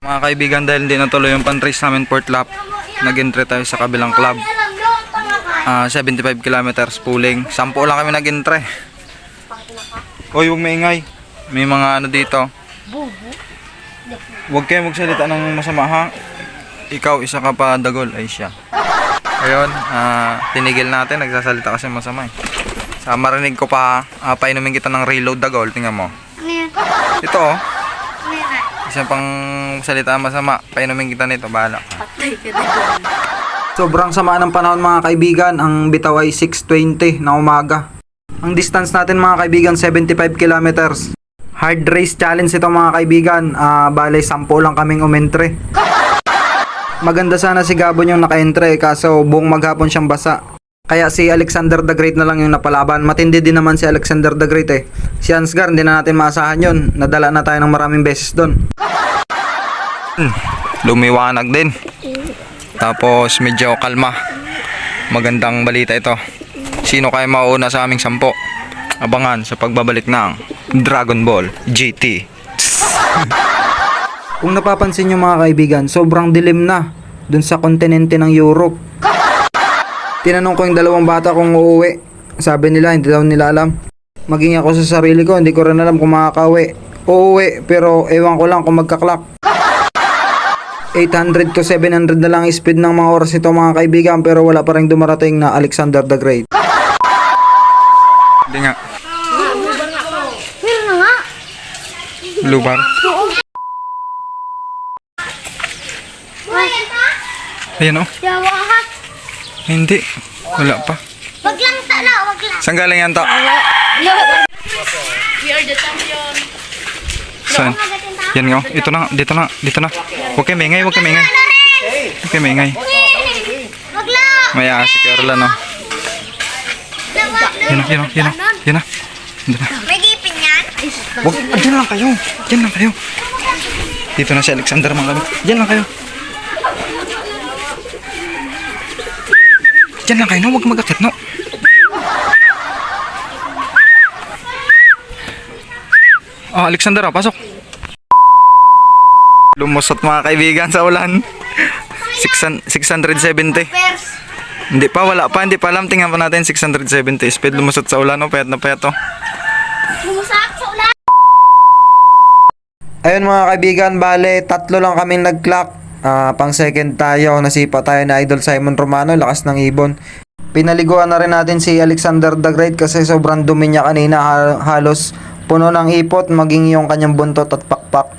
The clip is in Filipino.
Mga kaibigan, dahil hindi natuloy yung pan-race namin port lap, nag-entry tayo sa kabilang club. 75 kilometers pooling. 10 lang kami nag-entry. Hoy, huwag maingay. May mga ano dito. Huwag kayo magsalita ng masama ha. Ikaw, isa ka pa dagol. Ay siya. Ayun, tinigil natin. Nagsasalita kasi masama eh. Sa marinig ko pa, painumin kita ng reload dagol. Tingnan mo. Ito oh. Isa pang salita masama. Painumin kita nito. Bahala ka. Sobrang sama ng panahon mga kaibigan. Ang bitaw ay 6:20 na umaga. Ang distance natin mga kaibigan 75 kilometers. Hard race challenge ito mga kaibigan. Bale 10 lang kaming umentre. Maganda sana si Gabon yung naka-entre kaso buong maghapon siyang basa. Kaya si Alexander the Great na lang yung napalaban. Matindi din naman si Alexander the Great eh. Si Ansgar hindi na natin maasahan yun. Nadala na tayo ng maraming beses doon. Lumiwanag din. Tapos medyo kalma. Magandang balita ito. Sino kaya mauuna sa aming 10? Abangan sa pagbabalik ng Dragon Ball GT. Kung napapansin nyo mga kaibigan, sobrang dilim na dun sa kontinente ng Europe. Tinanong ko yung dalawang bata kung uuwi. Sabi nila hindi daw nila alam. Maging ako sa sarili ko, hindi ko rin alam kung makakauwi. Uuwi, pero ewan ko lang kung magka-clock. 800 to 700 na lang speed ng mga oras ito mga kaibigan, pero wala pa rin dumarating na Alexander the Great. Hindi nga. Meron na nga. Lubar. Ayan o. Yawa ka. Hindi. Wala pa. Wag lang tala, wag lang. Saan galing yan to? We are the champion. Saan? Yan nga. Ito na. Dito na. Dito na. Huwag kayo maingay. Huwag kayo maingay. Huwag kayo maingay. Wag lang. Maya si Carla no. Yan na. Yan na. Yan na. Yan na. May gipin yan? Huwag. Diyan lang kayo. Diyan lang kayo. Dito na si Alexander mga kami. Diyan lang kayo. Diyan lang kayo no. Huwag magakit no. Alexander pasok. Lumusot mga kaibigan sa ulan. 670. Hindi pa, wala pa, hindi pa alam. Tingnan pa natin 670 speed. Lumusot sa ulan, payat na payat to. Bumusak sa ulan. Ayun mga kaibigan, bale 3 lang kaming nag-clock. Pang second tayo, nasipa tayo na Idol Simon Romano, lakas ng ibon. Pinaliguan na rin natin si Alexander the Great kasi sobrang dumi niya kanina, halos puno ng ipot, maging yung kanyang buntot at pakpak.